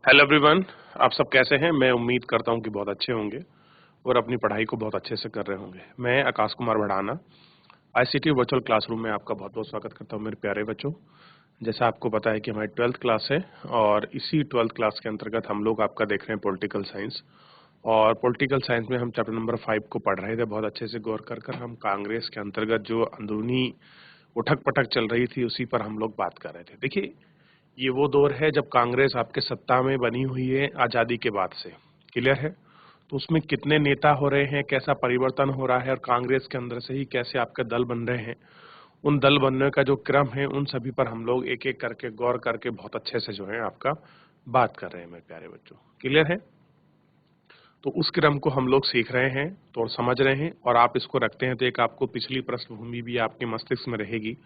Hello everyone, आप सब कैसे हैं? मैं उम्मीद करता हूं कि बहुत अच्छे होंगे और अपनी पढ़ाई को बहुत अच्छे से कर रहे होंगे। मैं Akash Kumar Bhadana ICT virtual classroom में आपका बहुत-बहुत स्वागत करता हूं मेरे प्यारे बच्चों। जैसा आपको पता है कि हमारी 12th क्लास है और इसी 12th क्लास के अंतर्गत हम लोग आपका देख रहे हैं पॉलिटिकल साइंस। और पॉलिटिकल साइंस में हम चैप्टर नंबर 5 को पढ़ रहे थे। बहुत अच्छे से गौर कर हम कांग्रेस के अंतर्गत जो अंदरूनी उठक-पटक चल रही थी उसी पर हम लोग बात कर रहे थे। देखिए, ये वो दौर है जब कांग्रेस आपके सत्ता में बनी हुई है आजादी के बाद से। क्लियर है? तो उसमें कितने नेता हो रहे हैं, कैसा परिवर्तन हो रहा है और कांग्रेस के अंदर से ही कैसे आपके दल बन रहे हैं, उन दल बनने का जो क्रम है उन सभी पर हम लोग एक एक करके गौर करके बहुत अच्छे से जो है आपका बात कर रहे हैं मेरे प्यारे बच्चों। क्लियर है? तो उस क्रम को हम लोग सीख रहे हैं तो और समझ रहे हैं और आप इसको रखते हैं तो एक आपको पिछली पृष्ठभूमि भी आपके मस्तिष्क में रहेगी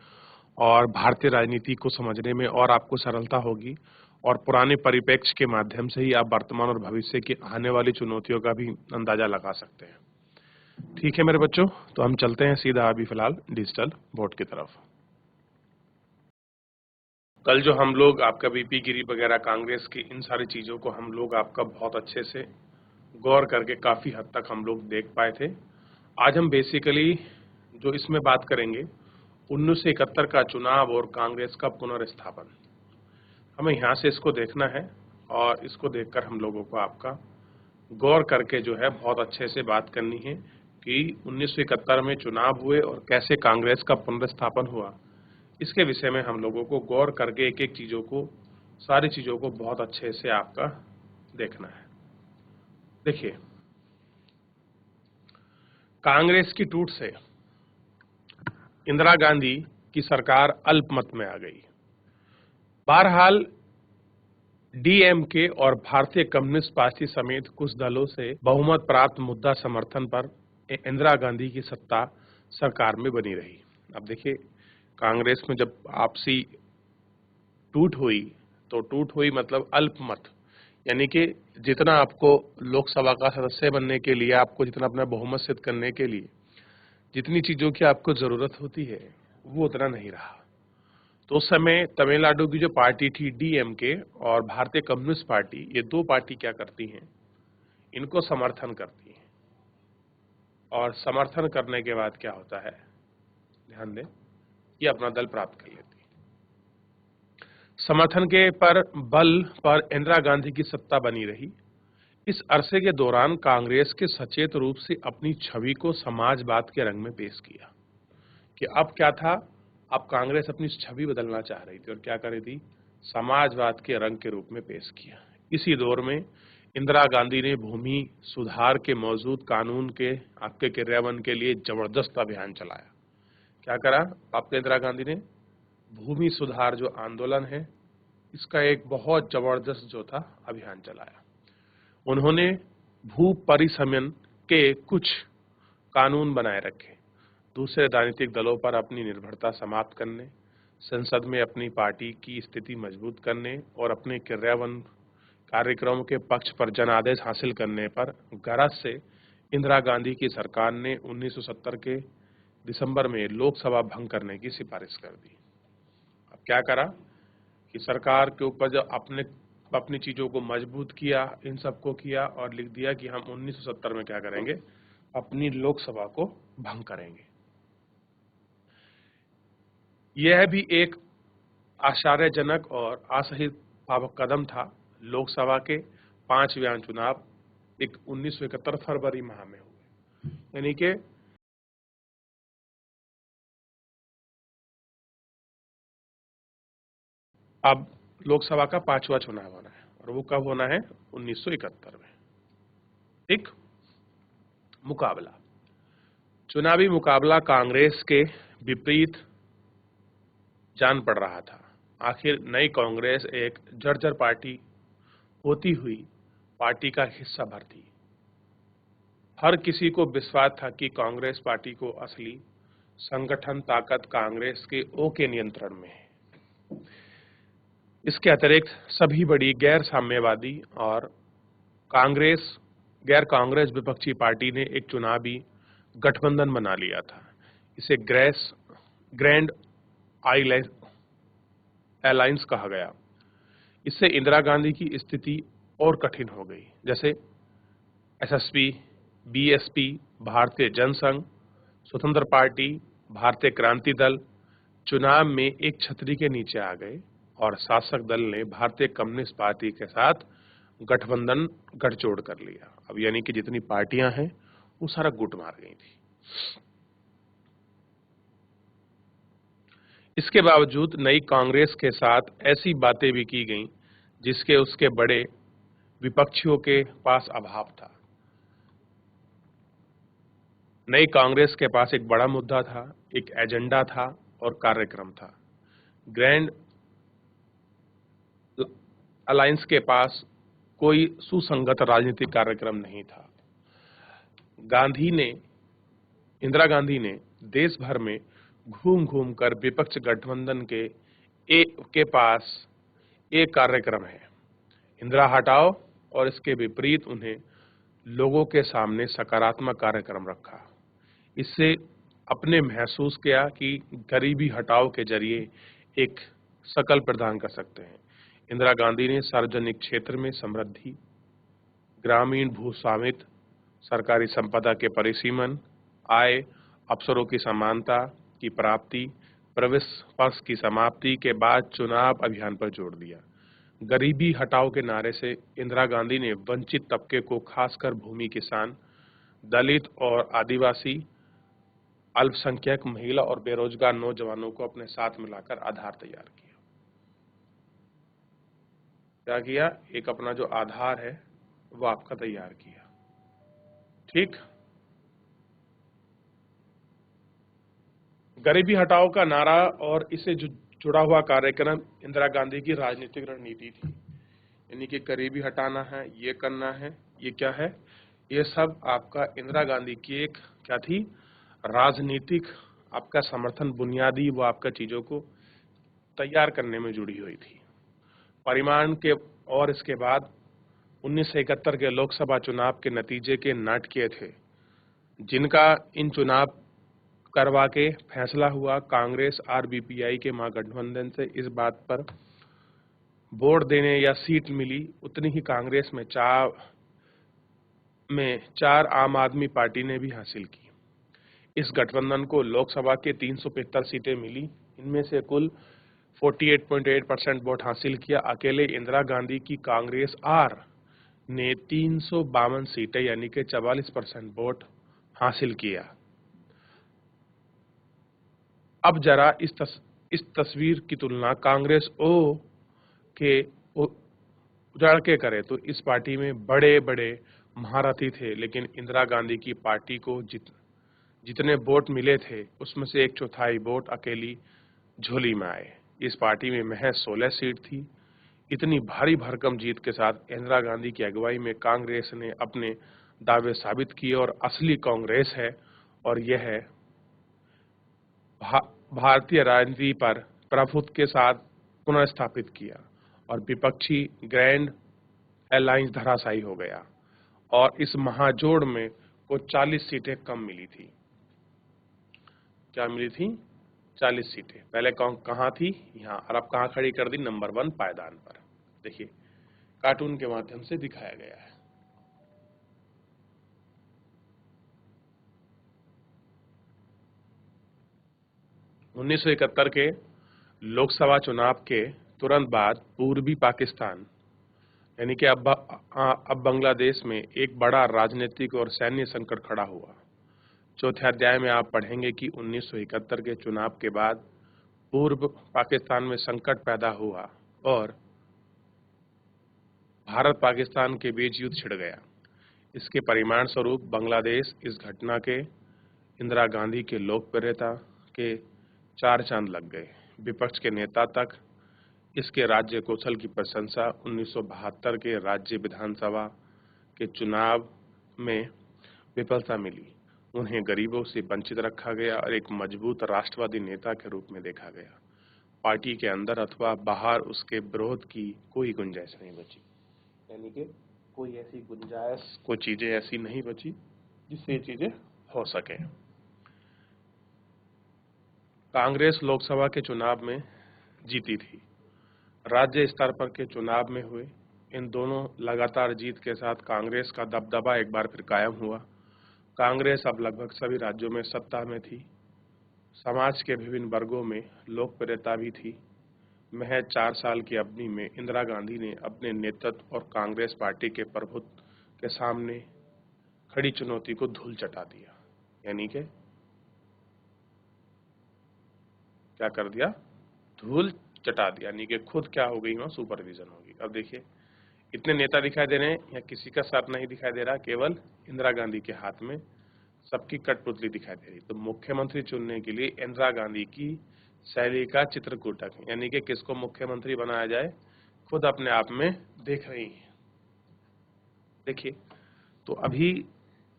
और भारतीय राजनीति को समझने में और आपको सरलता होगी और पुराने परिप्रेक्ष्य के माध्यम से ही आप वर्तमान और भविष्य की आने वाली चुनौतियों का भी अंदाजा लगा सकते हैं। ठीक है मेरे बच्चों, तो हम चलते हैं सीधा अभी फिलहाल डिजिटल बोर्ड की तरफ। कल जो हम लोग आपका बीपी गिरी वगैरह कांग्रेस की इन सारी चीजों को हम लोग आपका बहुत अच्छे से गौर करके काफी हद तक हम लोग देख पाए थे। आज हम बेसिकली जो इसमें बात करेंगे 1971 का चुनाव और कांग्रेस का पुनर्स्थापन। हमें यहाँ से इसको देखना है और इसको देखकर हम लोगों को आपका गौर करके जो है बहुत अच्छे से बात करनी है कि 1971 में चुनाव हुए और कैसे कांग्रेस का पुनर्स्थापन हुआ। इसके विषय में हम लोगों को गौर करके एक एक चीजों को सारी चीजों को बहुत अच्छे से आपका देखना है। देखिए, कांग्रेस की टूट से इंदिरा गांधी की सरकार अल्पमत में आ गई। बहरहाल डीएमके और भारतीय कम्युनिस्ट पार्टी समेत कुछ दलों से बहुमत प्राप्त मुद्दा समर्थन पर इंदिरा गांधी की सत्ता सरकार में बनी रही। अब देखिए, कांग्रेस में जब आपसी टूट हुई तो टूट हुई मतलब अल्पमत, यानी कि जितना आपको लोकसभा का सदस्य बनने के लिए, आपको जितना अपना बहुमत सिद्ध करने के लिए जितनी चीजों की आपको जरूरत होती है वो उतना नहीं रहा। तो उस समय तमिलनाडु की जो पार्टी थी डीएमके और भारतीय कम्युनिस्ट पार्टी, ये दो पार्टी क्या करती हैं, इनको समर्थन करती हैं और समर्थन करने के बाद क्या होता है, ध्यान दें, ये अपना दल प्राप्त कर लेती है। समर्थन के पर बल पर इंदिरा गांधी की सत्ता बनी रही। इस अरसे के दौरान कांग्रेस के सचेत रूप से अपनी छवि को समाजवाद के रंग में पेश किया कि अब क्या था, अब कांग्रेस अपनी छवि बदलना चाह रही थी और क्या कर रही थी, समाजवाद के रंग के रूप में पेश किया। इसी दौर में इंदिरा गांधी ने भूमि सुधार के मौजूद कानून के आपके क्रियान्वयन के लिए जबरदस्त अभियान चलाया। क्या करा आपके इंदिरा गांधी ने, भूमि सुधार जो आंदोलन है इसका एक बहुत जबरदस्त जो था अभियान चलाया। उन्होंने भू परिसमन के कुछ कानून बनाए रखे, दूसरे राजनीतिक दलों पर अपनी निर्भरता समाप्त करने, संसद में अपनी पार्टी की स्थिति मजबूत करने और अपने क्रियान्वयन कार्यक्रमों के पक्ष पर जनादेश हासिल करने पर गरज से इंदिरा गांधी की सरकार ने 1970 के दिसंबर में लोकसभा भंग करने की सिफारिश कर दी। अब क्या करा कि सरकार के ऊपर जब अपनी चीजों को मजबूत किया, इन सबको किया और लिख दिया कि हम 1970 में क्या करेंगे, अपनी लोकसभा को भंग करेंगे। यह भी एक आश्चर्यजनक और असहित पावक कदम था। लोकसभा के 5वें चुनाव 1971 फरवरी माह में हुए, यानी कि अब लोकसभा का 5वां चुनाव होना है और वो कब होना है, 1971 में। ठीक, मुकाबला, चुनावी मुकाबला कांग्रेस के विपरीत जान पड़ रहा था। आखिर नई कांग्रेस एक जर्जर पार्टी होती हुई पार्टी का हिस्सा भर थी। हर किसी को विश्वास था कि कांग्रेस पार्टी को असली संगठन ताकत कांग्रेस के ओ के नियंत्रण में है। इसके अतिरिक्त सभी बड़ी गैर साम्यवादी और गैर कांग्रेस विपक्षी पार्टी ने एक चुनावी गठबंधन बना लिया था। इसे ग्रैंड अलायंस कहा गया। इससे इंदिरा गांधी की स्थिति और कठिन हो गई। जैसे एसएसपी, बीएसपी, भारतीय जनसंघ, स्वतंत्र पार्टी, भारतीय क्रांति दल चुनाव में एक छतरी के नीचे आ गए और शासक दल ने भारतीय कम्युनिस्ट पार्टी के साथ गठजोड़ कर लिया। अब यानी कि जितनी पार्टियां हैं वो सारा गुट मार गई थी। इसके बावजूद नई कांग्रेस के साथ ऐसी बातें भी की गईं जिसके उसके बड़े विपक्षियों के पास अभाव था। नई कांग्रेस के पास एक बड़ा मुद्दा था, एक एजेंडा था और कार्यक्रम था। ग्रैंड अलायंस के पास कोई सुसंगत राजनीतिक कार्यक्रम नहीं था। इंदिरा गांधी ने देश भर में घूम घूम कर विपक्ष गठबंधन के पास एक कार्यक्रम है, इंदिरा हटाओ, और इसके विपरीत उन्हें लोगों के सामने सकारात्मक कार्यक्रम रखा। इससे अपने महसूस किया कि गरीबी हटाओ के जरिए एक शकल प्रदान कर सकते हैं। इंदिरा गांधी ने सार्वजनिक क्षेत्र में समृद्धि, ग्रामीण भू स्वामित्व, सरकारी संपदा के परिसीमन, आय, अवसरों की समानता की प्राप्ति, प्रवेश पक्ष की समाप्ति के बाद चुनाव अभियान पर जोर दिया। गरीबी हटाओ के नारे से इंदिरा गांधी ने वंचित तबके को, खासकर भूमि किसान, दलित और आदिवासी, अल्पसंख्यक, महिला और बेरोजगार नौजवानों को अपने साथ मिलाकर आधार तैयार किया। क्या किया? एक अपना जो आधार है वो आपका तैयार किया। ठीक, गरीबी हटाओ का नारा और इससे जुड़ा हुआ कार्यक्रम इंदिरा गांधी की राजनीतिक रणनीति थी। यानी कि गरीबी हटाना है, ये करना है, ये क्या है, ये सब आपका इंदिरा गांधी की एक क्या थी, राजनीतिक आपका समर्थन, बुनियादी वो आपका चीजों को तैयार करने में जुड़ी हुई थी। परिमाण के और इसके बाद 1971 के लोकसभा चुनाव के नतीजे के नाटकीय थे, जिनका इन चुनाव करवा के फैसला हुआ कांग्रेस आरबीपीआई के महागठबंधन से इस बात पर वोट देने या सीट मिली, उतनी ही कांग्रेस में चार आम आदमी पार्टी ने भी हासिल की। इस गठबंधन को लोकसभा के 375 सीटें मिली, इनमें से कुल 48.8% वोट हासिल किया। अकेले इंदिरा गांधी की कांग्रेस आर ने 352 सीटें यानी कि 44% वोट हासिल किया। अब जरा इस तस्वीर की तुलना कांग्रेस ओ के उजाड़ के करे तो इस पार्टी में बड़े बड़े महारथी थे, लेकिन इंदिरा गांधी की पार्टी को जितने वोट मिले थे उसमें से 1/4 वोट अकेली झोली में आए। इस पार्टी में महज 16 सीट थी। इतनी भारी भरकम जीत के साथ इंदिरा गांधी की अगुवाई में कांग्रेस ने अपने दावे साबित किए और असली कांग्रेस है, और यह है भारतीय राजनीति पर प्रभुत्व के साथ पुनर्स्थापित किया और विपक्षी ग्रैंड अलायंस धराशायी हो गया और इस महाजोड़ में को 40 सीटें कम मिली थी। क्या मिली थी? 40 सीटें। पहले कहाँ थी? यहाँ, और अब कहाँ खड़ी कर दी? नंबर 1 पायदान पर। देखिए, कार्टून के माध्यम से दिखाया गया है। उन्नीस सौ 71 के लोकसभा चुनाव के तुरंत बाद पूर्वी पाकिस्तान यानी कि अब बांग्लादेश में एक बड़ा राजनीतिक और सैन्य संकट खड़ा हुआ। चौथे अध्याय में आप पढ़ेंगे कि 1971 के चुनाव के बाद पूर्व पाकिस्तान में संकट पैदा हुआ और भारत पाकिस्तान के बीच युद्ध छिड़ गया। इसके परिणाम स्वरूप बांग्लादेश इस घटना के इंदिरा गांधी के लोकप्रियता के 4 चांद लग गए। विपक्ष के नेता तक इसके राज्य कौशल की प्रशंसा। 1972 के राज्य विधानसभा के चुनाव में विफलता मिली। उन्हें गरीबों से वंचित रखा गया और एक मजबूत राष्ट्रवादी नेता के रूप में देखा गया। पार्टी के अंदर अथवा बाहर उसके विरोध की कोई गुंजाइश नहीं बची। यानी कि कोई ऐसी गुंजाइश, कोई चीजें ऐसी नहीं बची जिससे ये चीजें हो सके। कांग्रेस लोकसभा के चुनाव में जीती थी, राज्य स्तर पर के चुनाव में हुए इन दोनों लगातार जीत के साथ कांग्रेस का दबदबा एक बार फिर कायम हुआ। कांग्रेस अब लगभग सभी राज्यों में सत्ता में थी। समाज के विभिन्न वर्गों में लोकप्रियता भी थी। महज 4 साल की अवधि में इंदिरा गांधी ने अपने नेतृत्व और कांग्रेस पार्टी के प्रभुत्व के सामने खड़ी चुनौती को धूल चटा दिया। यानी कि क्या कर दिया? धूल चटा दिया। यानी कि खुद क्या हो गई? वहां सुपरविजन होगी। अब देखिए, इतने नेता दिखाई दे रहे हैं या किसी का सर नहीं दिखाई दे रहा, केवल इंदिरा गांधी के हाथ में सबकी कठपुतली दिखाई दे रही। तो मुख्यमंत्री चुनने के लिए इंदिरा गांधी की शैली का चित्रकूटक, यानी कि किसको मुख्यमंत्री बनाया जाए, खुद अपने आप में देख रही है। देखिए, तो अभी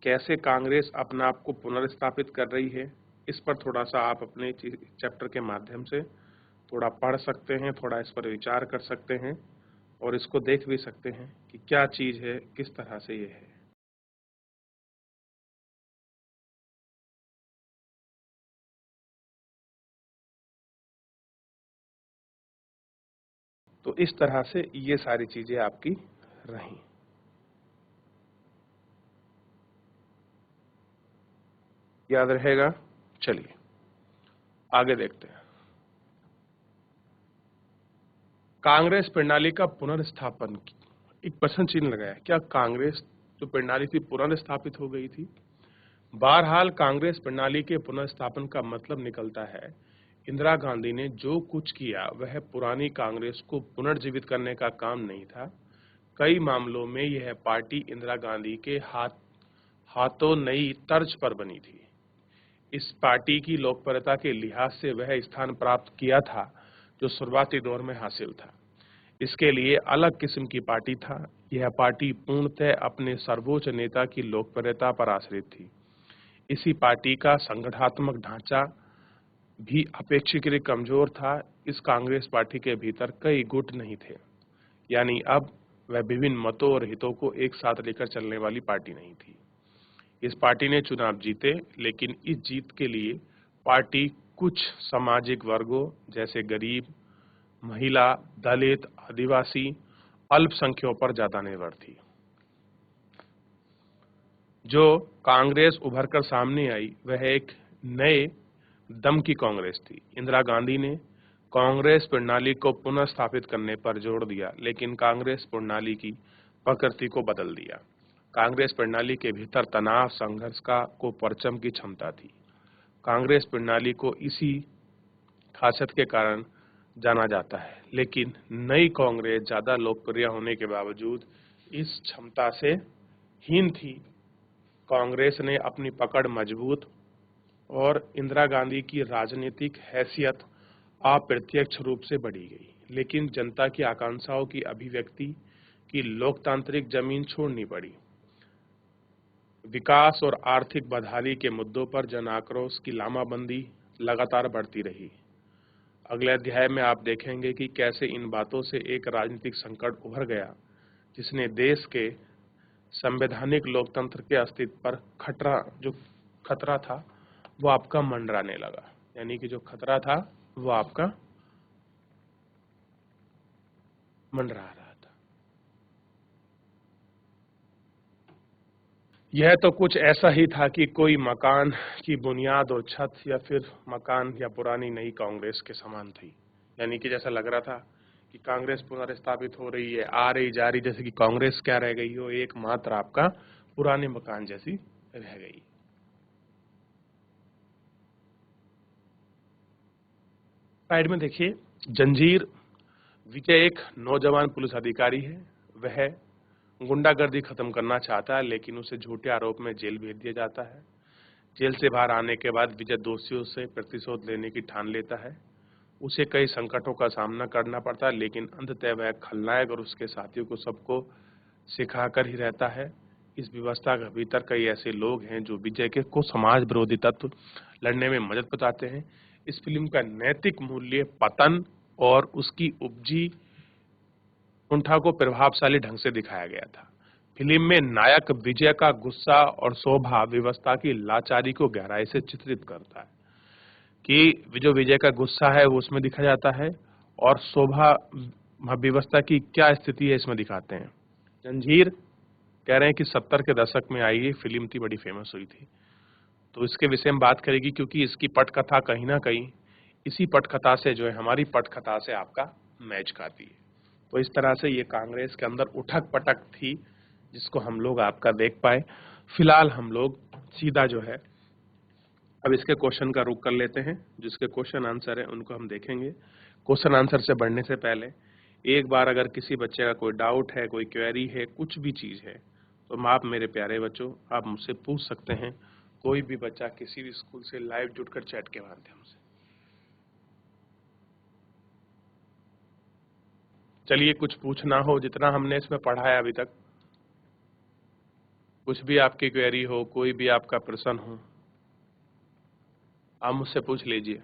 कैसे कांग्रेस अपने आप को पुनर्स्थापित कर रही है, इस पर थोड़ा सा आप अपने चैप्टर के माध्यम से थोड़ा पढ़ सकते हैं, थोड़ा इस पर विचार कर सकते हैं और इसको देख भी सकते हैं कि क्या चीज है, किस तरह से ये है। तो इस तरह से ये सारी चीजें आपकी रही। याद रहेगा? चलिए आगे देखते हैं। कांग्रेस प्रणाली का पुनर्स्थापन, एक प्रश्न चिन्ह लगाया। क्या कांग्रेस जो प्रणाली थी पुनर्स्थापित हो गई थी? बहरहाल कांग्रेस प्रणाली के पुनर्स्थापन का मतलब निकलता है इंदिरा गांधी ने जो कुछ किया वह पुरानी कांग्रेस को पुनर्जीवित करने का काम नहीं था। कई मामलों में यह पार्टी इंदिरा गांधी के हाथों नई तर्ज पर बनी थी। इस पार्टी की लोकप्रियता के लिहाज से वह स्थान प्राप्त किया था जो शुरुआती दौर में हासिल था। इसके लिए अलग किस्म की पार्टी था। यह पार्टी पूर्णतः अपने सर्वोच्च नेता की लोकप्रियता पर आश्रित थी। इसी पार्टी का संगठनात्मक ढांचा भी अपेक्षाकृत कमजोर था। इस कांग्रेस पार्टी के भीतर कई गुट नहीं थे, यानी अब वह विभिन्न मतों और हितों को एक साथ लेकर चलने वाली पार्टी नहीं थी। इस पार्टी ने चुनाव जीते, लेकिन इस जीत के लिए पार्टी कुछ सामाजिक वर्गों जैसे गरीब, महिला, दलित, आदिवासी, अल्पसंख्यकों पर ज्यादा निर्भर थी। जो कांग्रेस उभर कर सामने आई वह एक नए दम की कांग्रेस थी। इंदिरा गांधी ने कांग्रेस प्रणाली को पुनः स्थापित करने पर जोर दिया, लेकिन कांग्रेस प्रणाली की प्रकृति को बदल दिया। कांग्रेस प्रणाली के भीतर तनाव, संघर्ष को परचम की क्षमता थी। कांग्रेस प्रणाली को इसी खासियत के कारण जाना जाता है, लेकिन नई कांग्रेस ज्यादा लोकप्रिय होने के बावजूद इस क्षमता से हीन थी। कांग्रेस ने अपनी पकड़ मजबूत और इंदिरा गांधी की राजनीतिक हैसियत अप्रत्यक्ष रूप से बढ़ी गई, लेकिन जनता की आकांक्षाओं की अभिव्यक्ति की लोकतांत्रिक जमीन छोड़नी पड़ी। विकास और आर्थिक बदहाली के मुद्दों पर जन आक्रोश की लामाबंदी लगातार बढ़ती रही। अगले अध्याय में आप देखेंगे कि कैसे इन बातों से एक राजनीतिक संकट उभर गया, जिसने देश के संवैधानिक लोकतंत्र के अस्तित्व पर खतरा था वो आपका मंडराने लगा। यानी कि जो खतरा था वो आपका मंडरा रहा था। यह तो कुछ ऐसा ही था कि कोई मकान की बुनियाद और छत या फिर मकान या पुरानी नई कांग्रेस के समान थी। यानी कि जैसा लग रहा था कि कांग्रेस पुनर्स्थापित हो रही है, आ रही जा रही, जैसे कि कांग्रेस क्या रह गई हो, एकमात्र आपका पुराने मकान जैसी रह गई। साइड में देखिए, जंजीर विजय एक नौजवान पुलिस अधिकारी है। वह गुंडागर्दी खत्म करना चाहता है, लेकिन उसे झूठे आरोप में जेल भेज दिया जाता है। जेल से बाहर आने के बाद विजय दोषियों से प्रतिशोध लेने की ठान लेता है। उसे कई संकटों का सामना करना पड़ता है, लेकिन अंततः वह खलनायक और उसके साथियों को सबको सिखाकर ही रहता है। इस व्यवस्था के भीतर कई ऐसे लोग हैं जो विजय के को समाज विरोधी तत्व लड़ने में मदद बताते हैं। इस फिल्म का नैतिक मूल्य पतन और उसकी उपजी कुंठा को प्रभावशाली ढंग से दिखाया गया था। फिल्म में नायक विजय का गुस्सा और शोभा व्यवस्था की लाचारी को गहराई से चित्रित करता है कि जो विजय का गुस्सा है वो उसमें दिखा जाता है और शोभा व्यवस्था की क्या स्थिति है इसमें दिखाते हैं। जंजीर कह रहे हैं कि 70 के दशक में आई ये फिल्म थी, बड़ी फेमस हुई थी, तो इसके विषय में बात करेगी क्योंकि इसकी पटकथा कहीं ना कहीं इसी पटकथा से जो है हमारी पटकथा से आपका मैच खाती है। तो इस तरह से ये कांग्रेस के अंदर उठक पटक थी जिसको हम लोग आपका देख पाए। फिलहाल हम लोग सीधा जो है अब इसके क्वेश्चन का रुख कर लेते हैं। जिसके क्वेश्चन आंसर है उनको हम देखेंगे। क्वेश्चन आंसर से बढ़ने से पहले एक बार अगर किसी बच्चे का कोई डाउट है, कोई क्वेरी है, कुछ भी चीज है, तो आप मेरे प्यारे बच्चों आप मुझसे पूछ सकते हैं। कोई भी बच्चा किसी भी स्कूल से लाइव जुड़कर चैट के माध्यम से। चलिए, कुछ पूछना हो, जितना हमने इसमें पढ़ा है अभी तक, कुछ भी आपकी क्वेरी हो, कोई भी आपका प्रश्न हो, आप मुझसे पूछ लीजिए।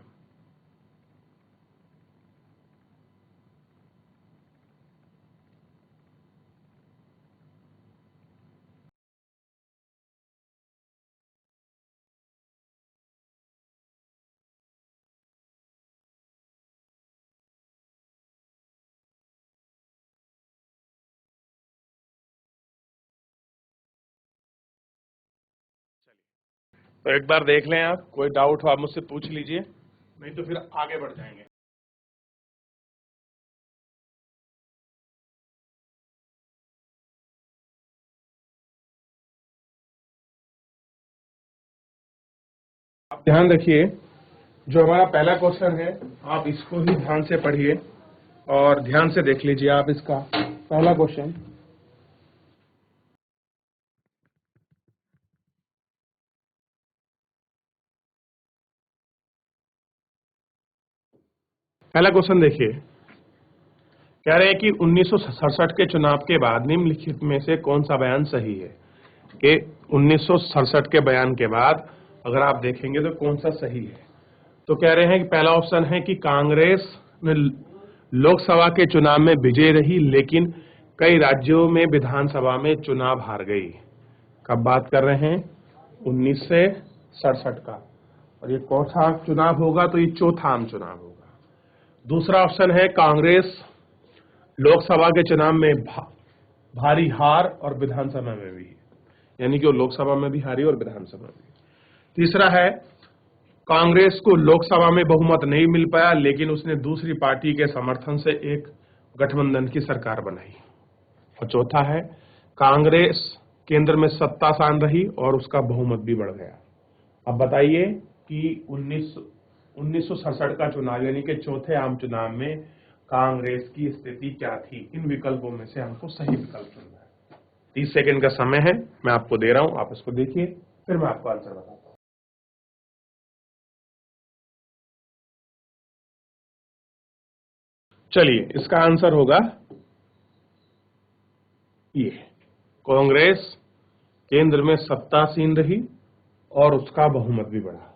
तो एक बार देख लें, आप कोई डाउट हो आप मुझसे पूछ लीजिए, नहीं तो फिर आगे बढ़ जाएंगे। आप ध्यान रखिए, जो हमारा पहला क्वेश्चन है आप इसको ही ध्यान से पढ़िए और ध्यान से देख लीजिए। आप इसका पहला क्वेश्चन, पहला क्वेश्चन देखिए। कह रहे हैं कि 1967 के चुनाव के बाद निम्नलिखित में से कौन सा बयान सही है। कि 1967 के बयान के बाद अगर आप देखेंगे तो कौन सा सही है। तो कह रहे हैं कि पहला ऑप्शन है कि कांग्रेस में लोकसभा के चुनाव में विजयी रही लेकिन कई राज्यों में विधानसभा में चुनाव हार गई। कब बात कर रहे हैं? 1967 का। और ये कौन सा चुनाव होगा? तो ये चौथा आम चुनाव होगा। दूसरा ऑप्शन है कांग्रेस लोकसभा के चुनाव में भारी हार और विधानसभा में भी, यानी कि वो लोकसभा में भी हारी और विधानसभा में भी। तीसरा है कांग्रेस को लोकसभा में बहुमत नहीं मिल पाया लेकिन उसने दूसरी पार्टी के समर्थन से एक गठबंधन की सरकार बनाई। और चौथा है कांग्रेस केंद्र में सत्ता सान रही और उसका बहुमत भी बढ़ गया। अब बताइए कि 1967 का चुनाव यानी कि चौथे आम चुनाव में कांग्रेस की स्थिति क्या थी। इन विकल्पों में से हमको सही विकल्प चुनना है। 30 सेकंड का समय है, मैं आपको दे रहा हूं, आप इसको देखिए, फिर मैं आपको आंसर बताता हूं। चलिए, इसका आंसर होगा ये, कांग्रेस केंद्र में सत्तासीन रही और उसका बहुमत भी बढ़ा।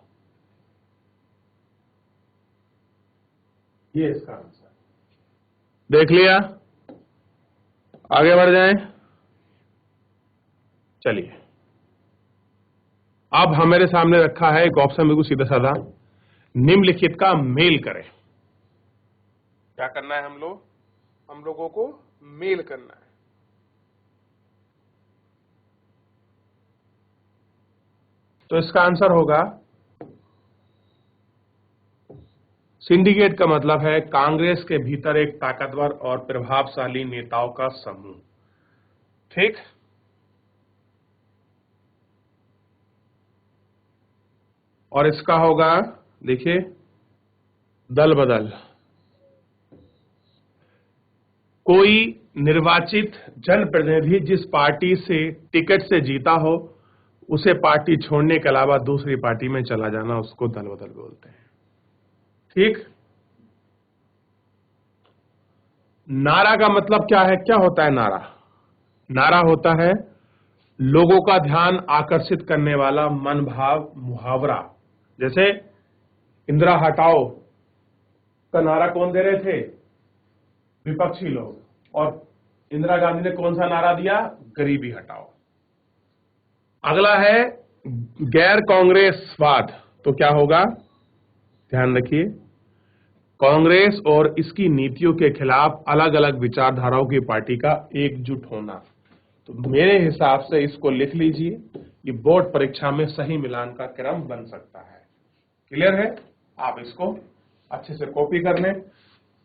ये इसका आंसर। देख लिया, आगे बढ़ जाएं। चलिए, अब हमारे सामने रखा है एक ऑप्शन, बिल्कुल सीधा साधा, निम्नलिखित का मेल करें। क्या करना है हम लोगों को मेल करना है। तो इसका आंसर होगा, सिंडिकेट का मतलब है कांग्रेस के भीतर एक ताकतवर और प्रभावशाली नेताओं का समूह। ठीक, और इसका होगा, देखिए, दल बदल। कोई निर्वाचित जनप्रतिनिधि जिस पार्टी से टिकट से जीता हो उसे पार्टी छोड़ने के अलावा दूसरी पार्टी में चला जाना, उसको दल बदल बोलते हैं। ठीक, नारा का मतलब क्या है? क्या होता है नारा? नारा होता है लोगों का ध्यान आकर्षित करने वाला मन भाव मुहावरा। जैसे इंदिरा हटाओ का नारा कौन दे रहे थे? विपक्षी लोग। और इंदिरा गांधी ने कौन सा नारा दिया? गरीबी हटाओ। अगला है गैर कांग्रेसवाद। तो क्या होगा? ध्यान रखिए, कांग्रेस और इसकी नीतियों के खिलाफ अलग अलग विचारधाराओं की पार्टी का एकजुट होना। तो मेरे हिसाब से इसको लिख लीजिए, ये बोर्ड परीक्षा में सही मिलान का क्रम बन सकता है। क्लियर है? आप इसको अच्छे से कॉपी कर लें,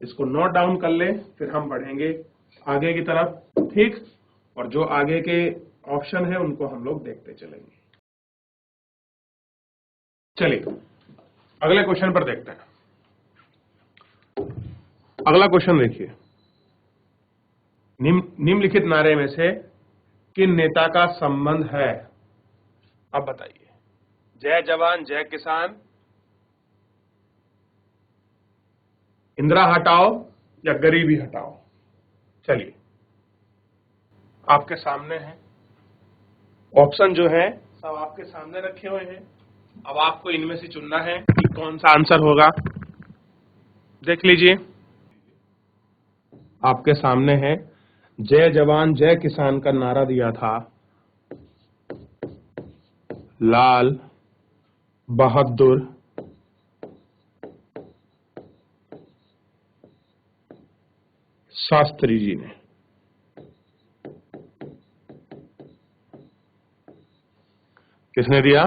इसको नोट डाउन कर लें, फिर हम बढ़ेंगे आगे की तरफ। ठीक? और जो आगे के ऑप्शन है उनको हम लोग देखते चलेंगे। चलिए अगले क्वेश्चन पर देखते हैं। अगला क्वेश्चन देखिए, निम्नलिखित नारे में से किन नेता का संबंध है? अब बताइए। जय जवान जय किसान, इंदिरा हटाओ या गरीबी हटाओ? चलिए आपके सामने है ऑप्शन, जो है सब आपके सामने रखे हुए हैं। अब आपको इनमें से चुनना है कि कौन सा आंसर होगा। देख लीजिए, आपके सामने है जय जवान जय किसान का नारा दिया था लाल बहादुर शास्त्री जी ने। किसने दिया?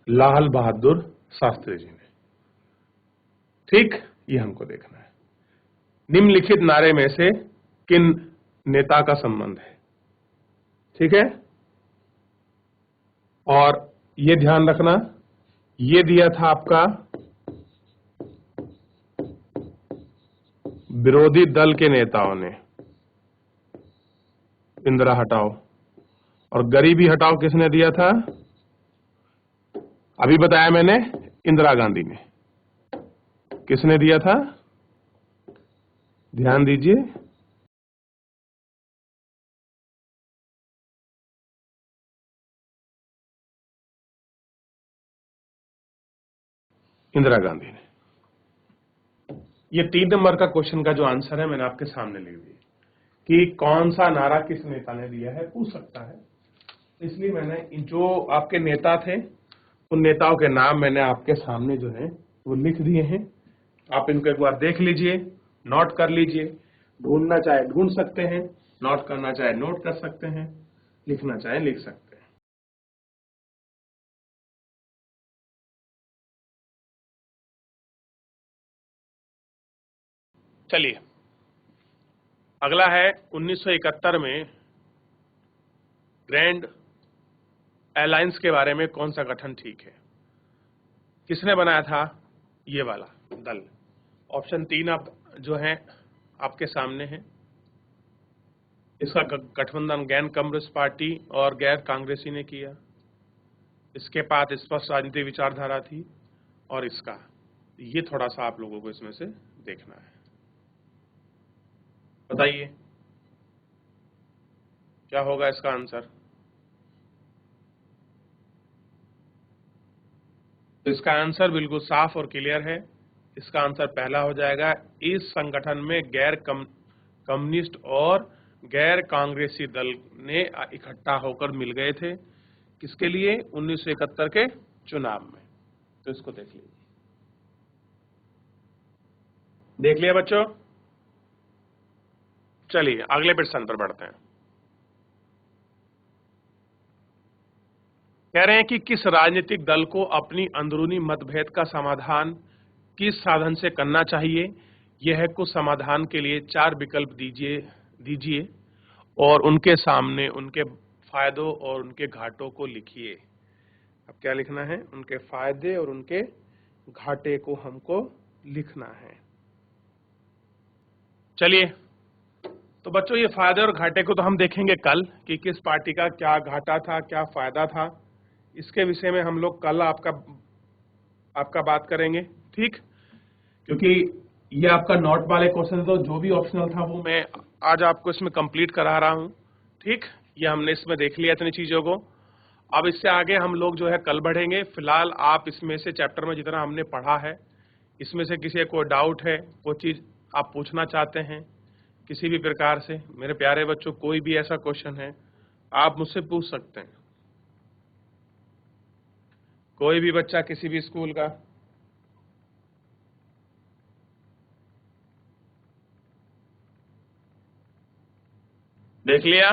लाल बहादुर शास्त्री जी ने। ठीक, ये हमको देखना है। निम्नलिखित नारे में से किन नेता का संबंध है? ठीक है, और ये ध्यान रखना, ये दिया था आपका विरोधी दल के नेताओं ने, इंदिरा हटाओ। और गरीबी हटाओ किसने दिया था? अभी बताया मैंने, इंदिरा गांधी ने। किसने दिया था? ध्यान दीजिए, इंदिरा गांधी ने। ये 3 नंबर का क्वेश्चन का जो आंसर है मैंने आपके सामने लिख दिया कि कौन सा नारा किस नेता ने दिया है, पूछ सकता है। इसलिए मैंने जो आपके नेता थे उन नेताओं के नाम मैंने आपके सामने जो है वो लिख दिए हैं। आप इनको एक बार देख लीजिए, नोट कर लीजिए। ढूंढना चाहे ढूंढ सकते हैं, नोट करना चाहे नोट कर सकते हैं, लिखना चाहे लिख सकते हैं। चलिए अगला है 1971 में ग्रैंड अलायंस के बारे में कौन सा गठन ठीक है? किसने बनाया था ये वाला दल? ऑप्शन 3 आप जो है आपके सामने है। इसका गठबंधन गैर कम्युनिस्ट पार्टी और गैर कांग्रेसी ने किया। इसके पास स्पष्ट राजनीतिक विचारधारा थी। और इसका ये थोड़ा सा आप लोगों को इसमें से देखना है। बताइए क्या होगा इसका आंसर? तो इसका आंसर बिल्कुल साफ और क्लियर है। इसका आंसर पहला हो जाएगा। इस संगठन में गैर कम्युनिस्ट और गैर कांग्रेसी दल ने इकट्ठा होकर मिल गए थे। किसके लिए? 1971 के चुनाव में। तो इसको देख लीजिए। देख लिया बच्चों? चलिए अगले प्रश्न पर बढ़ते हैं। कह रहे हैं कि किस राजनीतिक दल को अपनी अंदरूनी मतभेद का समाधान किस साधन से करना चाहिए? यह कुछ समाधान के लिए 4 विकल्प दीजिए और उनके सामने उनके फायदों और उनके घाटों को लिखिए। अब क्या लिखना है? उनके फायदे और उनके घाटे को हमको लिखना है। चलिए तो बच्चों ये फायदे और घाटे को तो हम देखेंगे कल कि किस पार्टी का क्या घाटा था, क्या फायदा था। इसके विषय में हम लोग कल आपका बात करेंगे। ठीक, क्योंकि ये आपका नोट वाले क्वेश्चन, तो जो भी ऑप्शनल था वो मैं आज आपको इसमें कंप्लीट करा रहा हूं। ठीक, ये हमने इसमें देख लिया इतनी चीजों को। अब इससे आगे हम लोग जो है कल बढ़ेंगे। फिलहाल आप इसमें से चैप्टर में जितना हमने पढ़ा है, इसमें से किसी को डाउट है, कोई चीज आप पूछना चाहते हैं किसी भी प्रकार से, मेरे प्यारे बच्चों, कोई भी ऐसा क्वेश्चन है आप मुझसे पूछ सकते हैं। कोई भी बच्चा किसी भी स्कूल का। देख लिया?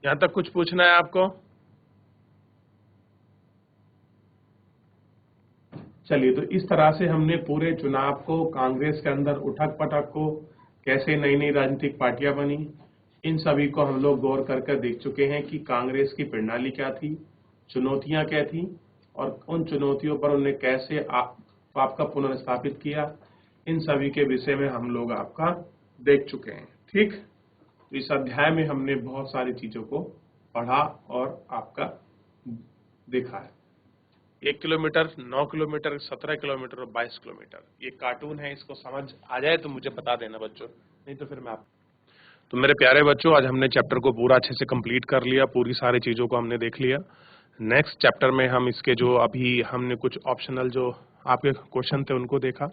यहां तक कुछ पूछना है आपको? चलिए, तो इस तरह से हमने पूरे चुनाव को, कांग्रेस के अंदर उठक पटक को, कैसे नई नई राजनीतिक पार्टियां बनी, इन सभी को हम लोग गौर करके देख चुके हैं कि कांग्रेस की प्रणाली क्या थी, चुनौतियां क्या थी, और उन चुनौतियों पर उन्हें कैसे आपका पुनर्स्थापित किया। इन सभी के विषय में हम लोग आपका देख चुके हैं। ठीक, तो इस अध्याय में हमने बहुत सारी चीजों को पढ़ा और आपका देखा है। 1 किलोमीटर, 9 किलोमीटर, 17 किलोमीटर और 22 किलोमीटर, ये कार्टून है। इसको समझ आ जाए तो मुझे बता देना बच्चों, नहीं तो फिर मैं आप। तो मेरे प्यारे बच्चों, आज हमने चैप्टर को पूरा अच्छे से कंप्लीट कर लिया, पूरी सारी चीजों को हमने देख लिया। नेक्स्ट चैप्टर में हम इसके जो अभी हमने कुछ ऑप्शनल जो आपके क्वेश्चन थे उनको देखा,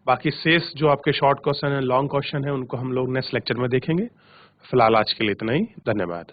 बाकी शेष जो आपके शॉर्ट क्वेश्चन है, लॉन्ग क्वेश्चन है, उनको हम लोग नेक्स्ट लेक्चर में देखेंगे। फिलहाल आज के लिए इतना ही, धन्यवाद।